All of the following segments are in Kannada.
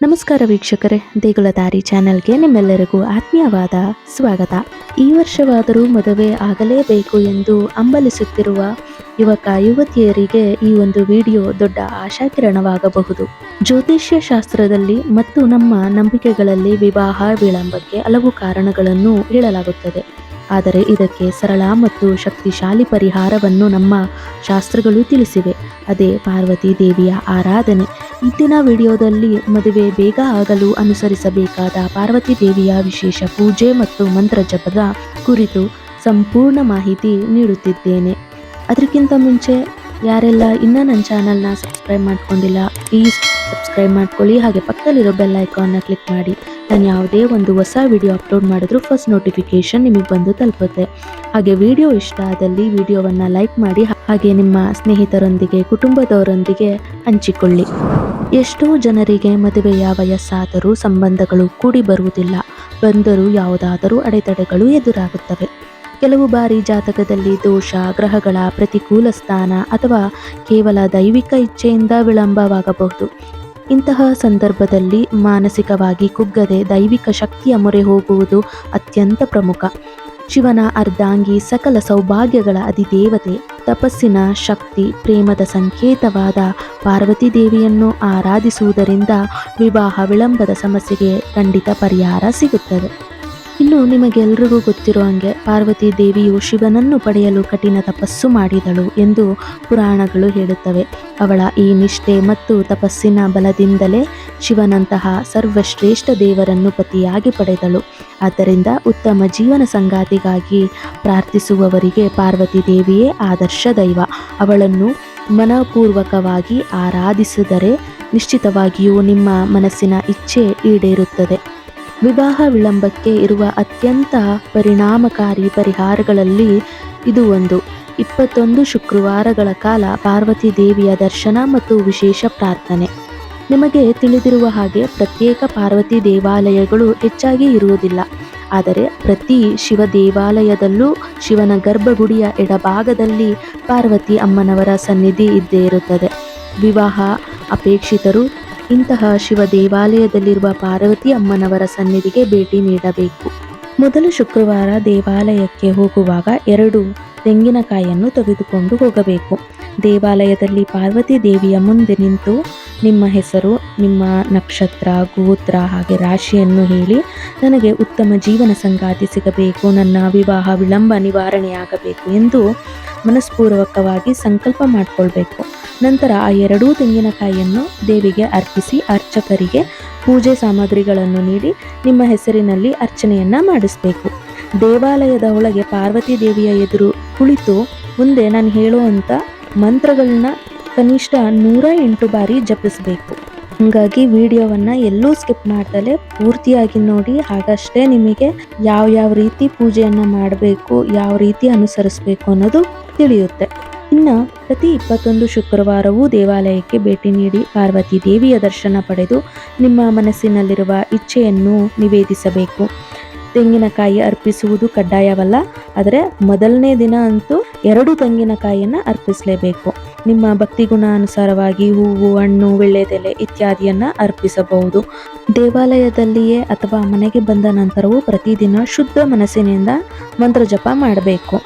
ನಮಸ್ಕಾರ ವೀಕ್ಷಕರೇ, ದೇಗುಲ ದಾರಿ ಚಾನೆಲ್ಗೆ ನಿಮ್ಮೆಲ್ಲರಿಗೂ ಆತ್ಮೀಯವಾದ ಸ್ವಾಗತ. ಈ ವರ್ಷವಾದರೂ ಮದುವೆ ಆಗಲೇಬೇಕು ಎಂದು ಹಂಬಲಿಸುತ್ತಿರುವ ಯುವಕ ಯುವತಿಯರಿಗೆ ಈ ಒಂದು ವಿಡಿಯೋ ದೊಡ್ಡ ಆಶಾಕಿರಣವಾಗಬಹುದು. ಜ್ಯೋತಿಷ್ಯ ಶಾಸ್ತ್ರದಲ್ಲಿ ಮತ್ತು ನಮ್ಮ ನಂಬಿಕೆಗಳಲ್ಲಿ ವಿವಾಹ ವಿಳಂಬಕ್ಕೆ ಹಲವು ಕಾರಣಗಳನ್ನು ಹೇಳಲಾಗುತ್ತದೆ. ಆದರೆ ಇದಕ್ಕೆ ಸರಳ ಮತ್ತು ಶಕ್ತಿಶಾಲಿ ಪರಿಹಾರವನ್ನು ನಮ್ಮ ಶಾಸ್ತ್ರಗಳು ತಿಳಿಸಿವೆ. ಅದೇ ಪಾರ್ವತಿ ದೇವಿಯ ಆರಾಧನೆ. ಇಂದಿನ ವಿಡಿಯೋದಲ್ಲಿ ಮದುವೆ ಬೇಗ ಆಗಲು ಅನುಸರಿಸಬೇಕಾದ ಪಾರ್ವತಿ ದೇವಿಯ ವಿಶೇಷ ಪೂಜೆ ಮತ್ತು ಮಂತ್ರ ಜಪದ ಕುರಿತು ಸಂಪೂರ್ಣ ಮಾಹಿತಿ ನೀಡುತ್ತಿದ್ದೇನೆ. ಅದಕ್ಕಿಂತ ಮುಂಚೆ ಯಾರೆಲ್ಲ ಇನ್ನೂ ನನ್ನ ಚಾನಲ್ನ ಸಬ್ಸ್ಕ್ರೈಬ್ ಮಾಡ್ಕೊಂಡಿಲ್ಲ, ಪ್ಲೀಸ್ ಸಬ್ಸ್ಕ್ರೈಬ್ ಮಾಡ್ಕೊಳ್ಳಿ. ಹಾಗೆ ಪಕ್ಕದಲ್ಲಿರೋ ಬೆಲ್ ಐಕಾನ್ನ ಕ್ಲಿಕ್ ಮಾಡಿ. ನಾನು ಯಾವುದೇ ಒಂದು ಹೊಸ ವಿಡಿಯೋ ಅಪ್ಲೋಡ್ ಮಾಡಿದ್ರು ಫಸ್ಟ್ ನೋಟಿಫಿಕೇಶನ್ ನಿಮಗೆ ಬಂದು ತಲುಪುತ್ತೆ. ಹಾಗೆ ವಿಡಿಯೋ ಇಷ್ಟ ಆದಲ್ಲಿ ವಿಡಿಯೋವನ್ನು ಲೈಕ್ ಮಾಡಿ. ಹಾಗೆ ನಿಮ್ಮ ಸ್ನೇಹಿತರೊಂದಿಗೆ ಕುಟುಂಬದವರೊಂದಿಗೆ ಹಂಚಿಕೊಳ್ಳಿ. ಎಷ್ಟೋ ಜನರಿಗೆ ಮದುವೆಯ ವಯಸ್ಸಾದರೂ ಸಂಬಂಧಗಳು ಕೂಡಿ ಬರುವುದಿಲ್ಲ. ಬಂದರೂ ಯಾವುದಾದರೂ ಅಡೆತಡೆಗಳು ಎದುರಾಗುತ್ತವೆ. ಕೆಲವು ಬಾರಿ ಜಾತಕದಲ್ಲಿ ದೋಷ, ಗ್ರಹಗಳ ಪ್ರತಿಕೂಲ ಸ್ಥಾನ ಅಥವಾ ಕೇವಲ ದೈವಿಕ ಇಚ್ಛೆಯಿಂದ ವಿಳಂಬವಾಗಬಹುದು. ಇಂತಹ ಸಂದರ್ಭದಲ್ಲಿ ಮಾನಸಿಕವಾಗಿ ಕುಗ್ಗದೆ ದೈವಿಕ ಶಕ್ತಿಯ ಮೊರೆ ಹೋಗುವುದು ಅತ್ಯಂತ ಪ್ರಮುಖ. ಶಿವನ ಅರ್ಧಾಂಗಿ, ಸಕಲ ಸೌಭಾಗ್ಯಗಳ ಅಧಿದೇವತೆ, ತಪಸ್ಸಿನ ಶಕ್ತಿ, ಪ್ರೇಮದ ಸಂಕೇತವಾದ ಪಾರ್ವತಿ ದೇವಿಯನ್ನು ಆರಾಧಿಸುವುದರಿಂದ ವಿವಾಹ ವಿಳಂಬದ ಸಮಸ್ಯೆಗೆ ಖಂಡಿತ ಪರಿಹಾರ ಸಿಗುತ್ತದೆ. ಇನ್ನು ನಿಮಗೆಲ್ರಿಗೂ ಗೊತ್ತಿರೋ ಹಾಗೆ ಪಾರ್ವತಿ ದೇವಿಯು ಶಿವನನ್ನು ಪಡೆಯಲು ಕಠಿಣ ತಪಸ್ಸು ಮಾಡಿದಳು ಎಂದು ಪುರಾಣಗಳು ಹೇಳುತ್ತವೆ. ಅವಳ ಈ ನಿಷ್ಠೆ ಮತ್ತು ತಪಸ್ಸಿನ ಬಲದಿಂದಲೇ ಶಿವನಂತಹ ಸರ್ವಶ್ರೇಷ್ಠ ದೇವರನ್ನು ಪತಿಯಾಗಿ ಪಡೆದಳು. ಆದ್ದರಿಂದ ಉತ್ತಮ ಜೀವನ ಸಂಗಾತಿಗಾಗಿ ಪ್ರಾರ್ಥಿಸುವವರಿಗೆ ಪಾರ್ವತಿ ದೇವಿಯೇ ಆದರ್ಶ ದೈವ. ಅವಳನ್ನು ಮನಪೂರ್ವಕವಾಗಿ ಆರಾಧಿಸಿದರೆ ನಿಶ್ಚಿತವಾಗಿಯೂ ನಿಮ್ಮ ಮನಸ್ಸಿನ ಇಚ್ಛೆ ಈಡೇರುತ್ತದೆ. ವಿವಾಹ ವಿಳಂಬಕ್ಕೆ ಇರುವ ಅತ್ಯಂತ ಪರಿಣಾಮಕಾರಿ ಪರಿಹಾರಗಳಲ್ಲಿ ಇದು ಒಂದು. 21 ಶುಕ್ರವಾರಗಳ ಕಾಲ ಪಾರ್ವತಿ ದೇವಿಯ ದರ್ಶನ ಮತ್ತು ವಿಶೇಷ ಪ್ರಾರ್ಥನೆ. ನಿಮಗೆ ತಿಳಿದಿರುವ ಹಾಗೆ ಪ್ರತ್ಯೇಕ ಪಾರ್ವತಿ ದೇವಾಲಯಗಳು ಹೆಚ್ಚಾಗಿ ಇರುವುದಿಲ್ಲ. ಆದರೆ ಪ್ರತಿ ಶಿವ ದೇವಾಲಯದಲ್ಲೂ ಶಿವನ ಗರ್ಭಗುಡಿಯ ಎಡಭಾಗದಲ್ಲಿ ಪಾರ್ವತಿ ಅಮ್ಮನವರ ಸನ್ನಿಧಿ ಇದ್ದೇ ಇರುತ್ತದೆ. ವಿವಾಹ ಅಪೇಕ್ಷಿತರು ಇಂತಹ ಶಿವ ದೇವಾಲಯದಲ್ಲಿರುವ ಪಾರ್ವತಿ ಅಮ್ಮನವರ ಸನ್ನಿಧಿಗೆ ಭೇಟಿ ನೀಡಬೇಕು. ಮೊದಲ ಶುಕ್ರವಾರ ದೇವಾಲಯಕ್ಕೆ ಹೋಗುವಾಗ 2 ತೆಂಗಿನಕಾಯಿಯನ್ನು ತೆಗೆದುಕೊಂಡು ಹೋಗಬೇಕು. ದೇವಾಲಯದಲ್ಲಿ ಪಾರ್ವತಿ ದೇವಿಯ ಮುಂದೆ ನಿಂತು ನಿಮ್ಮ ಹೆಸರು, ನಿಮ್ಮ ನಕ್ಷತ್ರ, ಗೋತ್ರ ಹಾಗೆ ರಾಶಿಯನ್ನು ಹೇಳಿ, ನನಗೆ ಉತ್ತಮ ಜೀವನ ಸಂಗಾತಿ ಸಿಗಬೇಕು, ನನ್ನ ವಿವಾಹ ವಿಳಂಬ ನಿವಾರಣೆಯಾಗಬೇಕು ಎಂದು ಮನಸ್ಪೂರ್ವಕವಾಗಿ ಸಂಕಲ್ಪ ಮಾಡಿಕೊಳ್ಬೇಕು. ನಂತರ ಆ 2 ತೆಂಗಿನಕಾಯಿಯನ್ನು ದೇವಿಗೆ ಅರ್ಪಿಸಿ ಅರ್ಚಕರಿಗೆ ಪೂಜೆ ಸಾಮಗ್ರಿಗಳನ್ನು ನೀಡಿ ನಿಮ್ಮ ಹೆಸರಿನಲ್ಲಿ ಅರ್ಚನೆಯನ್ನ ಮಾಡಿಸಬೇಕು. ದೇವಾಲಯದ ಒಳಗೆ ಪಾರ್ವತಿ ದೇವಿಯ ಎದುರು ಕುಳಿತು ಮುಂದೆ ನಾನು ಹೇಳುವಂಥ ಮಂತ್ರಗಳನ್ನ ಕನಿಷ್ಠ 108 ಬಾರಿ ಜಪಿಸಬೇಕು. ಹಾಗಾಗಿ ವಿಡಿಯೋವನ್ನು ಎಲ್ಲೂ ಸ್ಕಿಪ್ ಮಾಡ್ದಲೇ ಪೂರ್ತಿಯಾಗಿ ನೋಡಿ. ಹಾಗಷ್ಟೇ ನಿಮಗೆ ಯಾವ ರೀತಿ ಪೂಜೆಯನ್ನು ಮಾಡಬೇಕು, ಯಾವ ರೀತಿ ಅನುಸರಿಸಬೇಕು ಅನ್ನೋದು ತಿಳಿಯುತ್ತೆ. ಇನ್ನು ಪ್ರತಿ 21 ಶುಕ್ರವಾರವೂ ದೇವಾಲಯಕ್ಕೆ ಭೇಟಿ ನೀಡಿ ಪಾರ್ವತಿ ದೇವಿಯ ದರ್ಶನ ಪಡೆದು ನಿಮ್ಮ ಮನಸ್ಸಿನಲ್ಲಿರುವ ಇಚ್ಛೆಯನ್ನು ನಿವೇದಿಸಬೇಕು. ತೆಂಗಿನಕಾಯಿ ಅರ್ಪಿಸುವುದು ಕಡ್ಡಾಯವಲ್ಲ, ಆದರೆ ಮೊದಲನೇ ದಿನ ಅಂತೂ 2 ತೆಂಗಿನಕಾಯಿಯನ್ನು ಅರ್ಪಿಸಲೇಬೇಕು. ನಿಮ್ಮ ಭಕ್ತಿಗುಣ ಅನುಸಾರವಾಗಿ ಹೂವು, ಹಣ್ಣು, ವೀಳ್ಯದೆಲೆ ಇತ್ಯಾದಿಯನ್ನು ಅರ್ಪಿಸಬಹುದು. ದೇವಾಲಯದಲ್ಲಿಯೇ ಅಥವಾ ಮನೆಗೆ ಬಂದ ನಂತರವೂ ಪ್ರತಿದಿನ ಶುದ್ಧ ಮನಸ್ಸಿನಿಂದ ಮಂತ್ರ ಜಪ ಮಾಡಬೇಕು.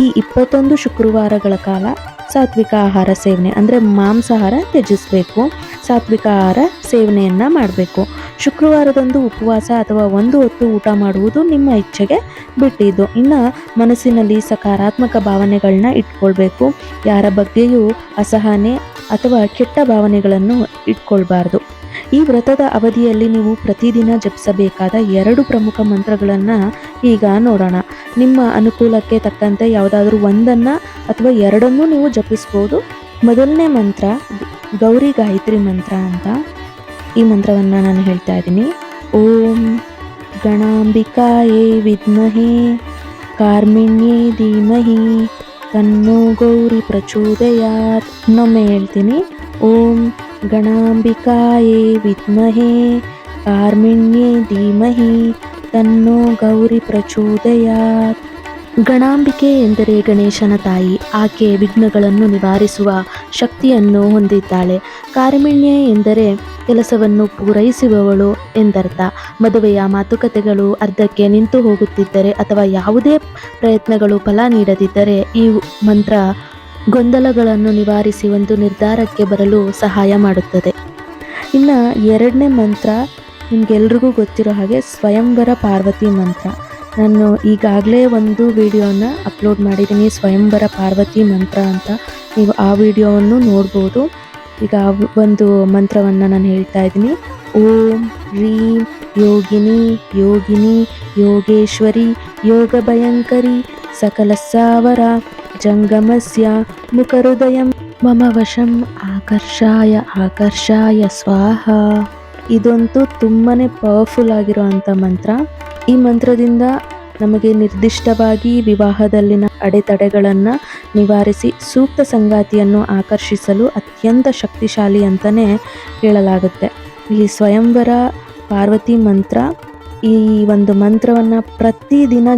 ಈ 21 ಶುಕ್ರವಾರಗಳ ಕಾಲ ಸಾತ್ವಿಕ ಆಹಾರ ಸೇವನೆ ಅಂದರೆ ಮಾಂಸಾಹಾರ ತ್ಯಜಿಸಬೇಕು. ಸಾತ್ವಿಕ ಆಹಾರ ಸೇವನೆಯನ್ನು ಮಾಡಬೇಕು. ಶುಕ್ರವಾರದಂದು ಉಪವಾಸ ಅಥವಾ 1 ಹೊತ್ತು ಊಟ ಮಾಡುವುದು ನಿಮ್ಮ ಇಚ್ಛೆಗೆ ಬಿಟ್ಟಿದ್ದು. ಇನ್ನು ಮನಸ್ಸಿನಲ್ಲಿ ಸಕಾರಾತ್ಮಕ ಭಾವನೆಗಳನ್ನ ಇಟ್ಕೊಳ್ಬೇಕು. ಯಾರ ಬಗ್ಗೆಯೂ ಅಸಹನೆ ಅಥವಾ ಕೆಟ್ಟ ಭಾವನೆಗಳನ್ನು ಇಟ್ಕೊಳ್ಬಾರ್ದು. ಈ ವ್ರತದ ಅವಧಿಯಲ್ಲಿ ನೀವು ಪ್ರತಿದಿನ ಜಪಿಸಬೇಕಾದ 2 ಪ್ರಮುಖ ಮಂತ್ರಗಳನ್ನು ಈಗ ನೋಡೋಣ. ನಿಮ್ಮ ಅನುಕೂಲಕ್ಕೆ ತಕ್ಕಂತೆ ಯಾವುದಾದ್ರೂ 1 ಅಥವಾ 2 ನೀವು ಜಪಿಸ್ಬೋದು. ಮೊದಲನೇ ಮಂತ್ರ ಗೌರಿ ಗಾಯತ್ರಿ ಮಂತ್ರ ಅಂತ. ಈ ಮಂತ್ರವನ್ನು ನಾನು ಹೇಳ್ತಾ ಇದ್ದೀನಿ. ಓಂ ಗಣಾಂಬಿಕಾಯೇ ವಿದ್ಮಹೇ ಕಾರ್ಮಿಣ್ಯೇ ಧೀಮಹಿ ತನ್ನೋ ಗೌರಿ ಪ್ರಚೋದಯಾತ್. ಇನ್ನೊಮ್ಮೆ ಹೇಳ್ತೀನಿ. ಓಂ ಗಣಾಂಬಿಕಾಯೇ ವಿದ್ಮಹೇ ಕಾರ್ಮಿಣ್ಯೇ ಧೀಮಹಿ ತನ್ನೋ ಗೌರಿ ಪ್ರಚೋದಯಾತ್. ಗಣಾಂಬಿಕೆ ಎಂದರೆ ಗಣೇಶನ ತಾಯಿ. ಆಕೆ ವಿಘ್ನಗಳನ್ನು ನಿವಾರಿಸುವ ಶಕ್ತಿಯನ್ನು ಹೊಂದಿದ್ದಾಳೆ. ಕಾರ್ಮಿಣ್ಯ ಎಂದರೆ ಕೆಲಸವನ್ನು ಪೂರೈಸುವವಳು ಎಂದರ್ಥ. ಮದುವೆಯ ಮಾತುಕತೆಗಳು ಅರ್ಧಕ್ಕೆ ನಿಂತು ಹೋಗುತ್ತಿದ್ದರೆ ಅಥವಾ ಯಾವುದೇ ಪ್ರಯತ್ನಗಳು ಫಲ ನೀಡದಿದ್ದರೆ ಈ ಮಂತ್ರ ಗೊಂದಲಗಳನ್ನು ನಿವಾರಿಸಿ ಒಂದು ನಿರ್ಧಾರಕ್ಕೆ ಬರಲು ಸಹಾಯ ಮಾಡುತ್ತದೆ. ಇನ್ನು ಎರಡನೇ ಮಂತ್ರ ನಿಮಗೆಲ್ರಿಗೂ ಗೊತ್ತಿರೋ ಹಾಗೆ ಸ್ವಯಂವರ ಪಾರ್ವತಿ ಮಂತ್ರ. ನಾನು ಈಗಾಗಲೇ ಒಂದು ವಿಡಿಯೋನ ಅಪ್ಲೋಡ್ ಮಾಡಿದ್ದೀನಿ, ಸ್ವಯಂವರ ಪಾರ್ವತಿ ಮಂತ್ರ ಅಂತ. ನೀವು ಆ ವಿಡಿಯೋವನ್ನು ನೋಡ್ಬೋದು. ಈಗ ಒಂದು ಮಂತ್ರವನ್ನು ನಾನು ಹೇಳ್ತಾ ಇದ್ದೀನಿ. ಓಂ ಹ್ರೀಂ ಯೋಗಿನಿ ಯೋಗಿನಿ ಯೋಗೇಶ್ವರಿ ಯೋಗ ಭಯಂಕರಿ ಸಕಲ ಸಾವರ ಜಂಗಮಸ್ಯ ಮುಖಹೃದಯಂ ಮಮ ವಶಂ ಆಕರ್ಷಾಯ ಆಕರ್ಷಾಯ ಸ್ವಾಹ. ಇದಂತೂ ತುಂಬಾ ಪವರ್ಫುಲ್ ಆಗಿರುವಂಥ ಮಂತ್ರ. ಈ ಮಂತ್ರದಿಂದ ನಮಗೆ ನಿರ್ದಿಷ್ಟವಾಗಿ ವಿವಾಹದಲ್ಲಿನ ಅಡೆತಡೆಗಳನ್ನು ನಿವಾರಿಸಿ ಸೂಕ್ತ ಸಂಗಾತಿಯನ್ನು ಆಕರ್ಷಿಸಲು ಅತ್ಯಂತ ಶಕ್ತಿಶಾಲಿ ಅಂತಲೇ ಹೇಳಲಾಗುತ್ತೆ. ಈ ಸ್ವಯಂವರ ಪಾರ್ವತಿ ಮಂತ್ರ, ಈ ಒಂದು ಮಂತ್ರವನ್ನು ಪ್ರತಿದಿನ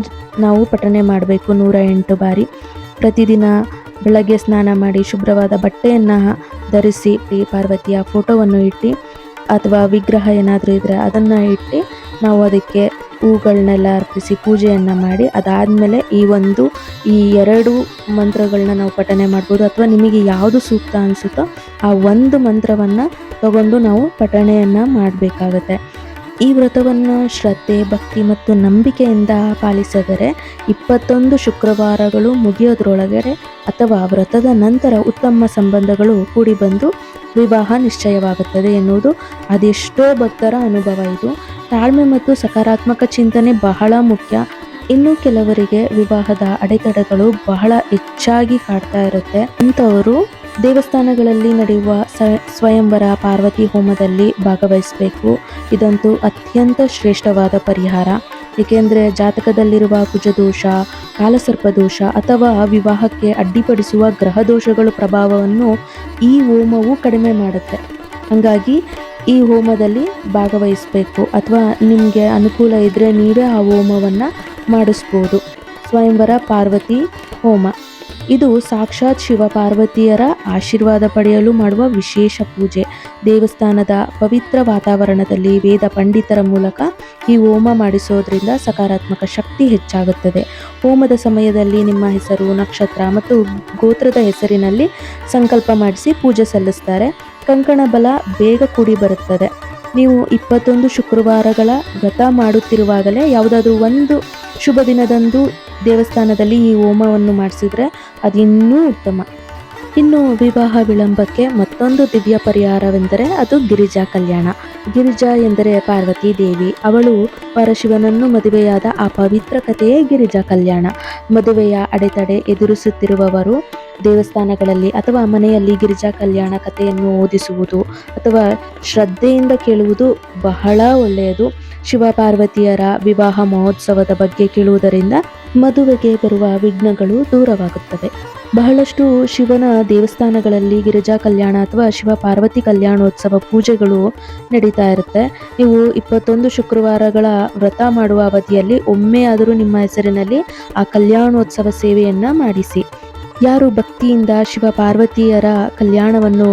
ನಾವು ಪಠನೆ ಮಾಡಬೇಕು 108 ಬಾರಿ. ಪ್ರತಿದಿನ ಬೆಳಗ್ಗೆ ಸ್ನಾನ ಮಾಡಿ ಶುಭ್ರವಾದ ಬಟ್ಟೆಯನ್ನು ಧರಿಸಿ ಪಾರ್ವತಿಯ ಫೋಟೋವನ್ನು ಇಟ್ಟು ಅಥವಾ ವಿಗ್ರಹ ಏನಾದರೂ ಇದ್ದರೆ ಅದನ್ನು ಇಟ್ಟು ನಾವು ಅದಕ್ಕೆ ಹೂಗಳನ್ನೆಲ್ಲ ಅರ್ಪಿಸಿ ಪೂಜೆಯನ್ನು ಮಾಡಿ ಅದಾದಮೇಲೆ ಈ ಎರಡು ಮಂತ್ರಗಳನ್ನ ನಾವು ಪಠನೆ ಮಾಡ್ಬೋದು. ಅಥವಾ ನಿಮಗೆ ಯಾವುದು ಸೂಕ್ತ ಅನಿಸುತ್ತೋ ಆ ಒಂದು ಮಂತ್ರವನ್ನು ತಗೊಂಡು ನಾವು ಪಠಣೆಯನ್ನು ಮಾಡಬೇಕಾಗತ್ತೆ. ಈ ವ್ರತವನ್ನು ಶ್ರದ್ಧೆ, ಭಕ್ತಿ ಮತ್ತು ನಂಬಿಕೆಯಿಂದ ಪಾಲಿಸಿದರೆ 21 ಶುಕ್ರವಾರಗಳು ಮುಗಿಯೋದ್ರೊಳಗಡೆ ಅಥವಾ ವ್ರತದ ನಂತರ ಉತ್ತಮ ಸಂಬಂಧಗಳು ಕೂಡಿ ಬಂದು ವಿವಾಹ ನಿಶ್ಚಯವಾಗುತ್ತದೆ ಎನ್ನುವುದು ಅದೆಷ್ಟೋ ಭಕ್ತರ ಅನುಭವ. ಇದು ತಾಳ್ಮೆ ಮತ್ತು ಸಕಾರಾತ್ಮಕ ಚಿಂತನೆ ಬಹಳ ಮುಖ್ಯ. ಇನ್ನು ಕೆಲವರಿಗೆ ವಿವಾಹದ ಅಡೆತಡೆಗಳು ಬಹಳ ಹೆಚ್ಚಾಗಿ ಕಾಡ್ತಾ ಇರುತ್ತೆ. ಅಂಥವರು ದೇವಸ್ಥಾನಗಳಲ್ಲಿ ನಡೆಯುವ ಸ್ವಯಂವರ ಪಾರ್ವತಿ ಹೋಮದಲ್ಲಿ ಭಾಗವಹಿಸಬೇಕು. ಇದಂತೂ ಅತ್ಯಂತ ಶ್ರೇಷ್ಠವಾದ ಪರಿಹಾರ. ಏಕೆಂದರೆ ಜಾತಕದಲ್ಲಿರುವ ಕುಜದೋಷ, ಕಾಲಸರ್ಪದೋಷ ಅಥವಾ ವಿವಾಹಕ್ಕೆ ಅಡ್ಡಿಪಡಿಸುವ ಗ್ರಹ ದೋಷಗಳ ಪ್ರಭಾವವನ್ನು ಈ ಹೋಮವು ಕಡಿಮೆ ಮಾಡುತ್ತೆ. ಹಾಗಾಗಿ ಈ ಹೋಮದಲ್ಲಿ ಭಾಗವಹಿಸಬೇಕು. ಅಥವಾ ನಿಮಗೆ ಅನುಕೂಲ ಇದ್ದರೆ ನೀವೇ ಆ ಹೋಮವನ್ನು ಮಾಡಿಸ್ಬೋದು. ಸ್ವಯಂವರ ಪಾರ್ವತಿ ಹೋಮ ಇದು ಸಾಕ್ಷಾತ್ ಶಿವ ಪಾರ್ವತಿಯರ ಆಶೀರ್ವಾದ ಪಡೆಯಲು ಮಾಡುವ ವಿಶೇಷ ಪೂಜೆ. ದೇವಸ್ಥಾನದ ಪವಿತ್ರ ವಾತಾವರಣದಲ್ಲಿ ವೇದ ಪಂಡಿತರ ಮೂಲಕ ಈ ಹೋಮ ಮಾಡಿಸೋದ್ರಿಂದ ಸಕಾರಾತ್ಮಕ ಶಕ್ತಿ ಹೆಚ್ಚಾಗುತ್ತದೆ. ಹೋಮದ ಸಮಯದಲ್ಲಿ ನಿಮ್ಮ ಹೆಸರು, ನಕ್ಷತ್ರ ಮತ್ತು ಗೋತ್ರದ ಹೆಸರಿನಲ್ಲಿ ಸಂಕಲ್ಪ ಮಾಡಿಸಿ ಪೂಜೆ ಸಲ್ಲಿಸ್ತಾರೆ. ಕಂಕಣ ಬಲ ಬೇಗ ಕೂಡಿ ಬರುತ್ತದೆ. ನೀವು 21 ಶುಕ್ರವಾರಗಳ ವ್ರತ ಮಾಡುತ್ತಿರುವಾಗಲೇ ಯಾವುದಾದ್ರೂ ಒಂದು ಶುಭ ದಿನದಂದು ದೇವಸ್ಥಾನದಲ್ಲಿ ಈ ಹೋಮವನ್ನು ಮಾಡಿಸಿದ್ರೆ ಅದು ಇನ್ನೂ ಉತ್ತಮ. ಇನ್ನು ವಿವಾಹ ವಿಳಂಬಕ್ಕೆ ಮತ್ತೊಂದು ದಿವ್ಯ ಪರಿಹಾರವೆಂದರೆ ಅದು ಗಿರಿಜಾ ಕಲ್ಯಾಣ. ಗಿರಿಜಾ ಎಂದರೆ ಪಾರ್ವತಿ ದೇವಿ. ಅವಳು ಪರಶಿವನನ್ನು ಮದುವೆಯಾದ ಆ ಪವಿತ್ರ ಕಥೆಯೇ ಗಿರಿಜಾ ಕಲ್ಯಾಣ. ಮದುವೆಯ ಅಡೆತಡೆ ಎದುರಿಸುತ್ತಿರುವವರು ದೇವಸ್ಥಾನಗಳಲ್ಲಿ ಅಥವಾ ಮನೆಯಲ್ಲಿ ಗಿರಿಜಾ ಕಲ್ಯಾಣ ಕಥೆಯನ್ನು ಓದಿಸುವುದು ಅಥವಾ ಶ್ರದ್ಧೆಯಿಂದ ಕೇಳುವುದು ಬಹಳ ಒಳ್ಳೆಯದು. ಶಿವ ಪಾರ್ವತಿಯರ ವಿವಾಹ ಮಹೋತ್ಸವದ ಬಗ್ಗೆ ಕೇಳುವುದರಿಂದ ಮದುವೆಗೆ ಬರುವ ವಿಘ್ನಗಳು ದೂರವಾಗುತ್ತವೆ. ಬಹಳಷ್ಟು ಶಿವನ ದೇವಸ್ಥಾನಗಳಲ್ಲಿ ಗಿರಿಜಾ ಕಲ್ಯಾಣ ಅಥವಾ ಶಿವ ಪಾರ್ವತಿ ಕಲ್ಯಾಣೋತ್ಸವ ಪೂಜೆಗಳು ನಡೀತಾ ಇರುತ್ತೆ. ನೀವು 21 ಶುಕ್ರವಾರಗಳ ವ್ರತ ಮಾಡುವ ಅವಧಿಯಲ್ಲಿ ಒಮ್ಮೆ ಆದರೂ ನಿಮ್ಮ ಹೆಸರಿನಲ್ಲಿ ಆ ಕಲ್ಯಾಣೋತ್ಸವ ಸೇವೆಯನ್ನು ಮಾಡಿಸಿ. ಯಾರು ಭಕ್ತಿಯಿಂದ ಶಿವ ಪಾರ್ವತಿಯರ ಕಲ್ಯಾಣವನ್ನು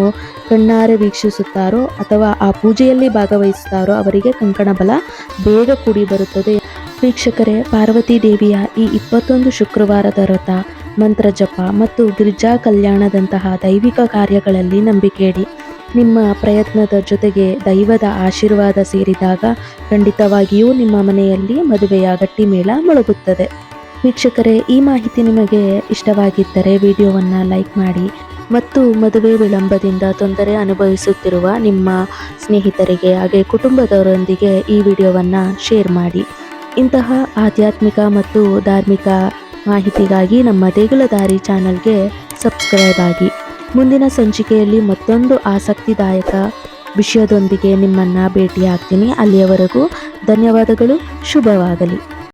ಕಣ್ಣಾರೆ ವೀಕ್ಷಿಸುತ್ತಾರೋ ಅಥವಾ ಆ ಪೂಜೆಯಲ್ಲಿ ಭಾಗವಹಿಸುತ್ತಾರೋ ಅವರಿಗೆ ಕಂಕಣ ಬಲ ಬೇಗ ಕೂಡಿ ಬರುತ್ತದೆ. ವೀಕ್ಷಕರೇ, ಪಾರ್ವತಿ ದೇವಿಯ ಈ 21 ಶುಕ್ರವಾರದ ವ್ರತ, ಮಂತ್ರ ಜಪ ಮತ್ತು ಗಿರಿಜಾ ಕಲ್ಯಾಣದಂತಹ ದೈವಿಕ ಕಾರ್ಯಗಳಲ್ಲಿ ನಂಬಿಕೆ ಇಡಿ. ನಿಮ್ಮ ಪ್ರಯತ್ನದ ಜೊತೆಗೆ ದೈವದ ಆಶೀರ್ವಾದ ಸೇರಿದಾಗ ಖಂಡಿತವಾಗಿಯೂ ನಿಮ್ಮ ಮನೆಯಲ್ಲಿ ಮದುವೆಯ ಗಟ್ಟಿಮೇಳ ಮೊಳಗುತ್ತದೆ. ವೀಕ್ಷಕರೇ, ಈ ಮಾಹಿತಿ ನಿಮಗೆ ಇಷ್ಟವಾಗಿದ್ದರೆ ವಿಡಿಯೋವನ್ನು ಲೈಕ್ ಮಾಡಿ ಮತ್ತು ಮದುವೆ ವಿಳಂಬದಿಂದ ತೊಂದರೆ ಅನುಭವಿಸುತ್ತಿರುವ ನಿಮ್ಮ ಸ್ನೇಹಿತರಿಗೆ ಹಾಗೆ ಕುಟುಂಬದವರೊಂದಿಗೆ ಈ ವಿಡಿಯೋವನ್ನು ಶೇರ್ ಮಾಡಿ. ಇಂತಹ ಆಧ್ಯಾತ್ಮಿಕ ಮತ್ತು ಧಾರ್ಮಿಕ ಮಾಹಿತಿಗಾಗಿ ನಮ್ಮ ದೇಗುಲ ದಾರಿ ಚಾನಲ್ಗೆ ಸಬ್ಸ್ಕ್ರೈಬ್ ಆಗಿ. ಮುಂದಿನ ಸಂಚಿಕೆಯಲ್ಲಿ ಮತ್ತೊಂದು ಆಸಕ್ತಿದಾಯಕ ವಿಷಯದೊಂದಿಗೆ ನಿಮ್ಮನ್ನು ಭೇಟಿಯಾಗ್ತೀನಿ. ಅಲ್ಲಿಯವರೆಗೂ ಧನ್ಯವಾದಗಳು. ಶುಭವಾಗಲಿ.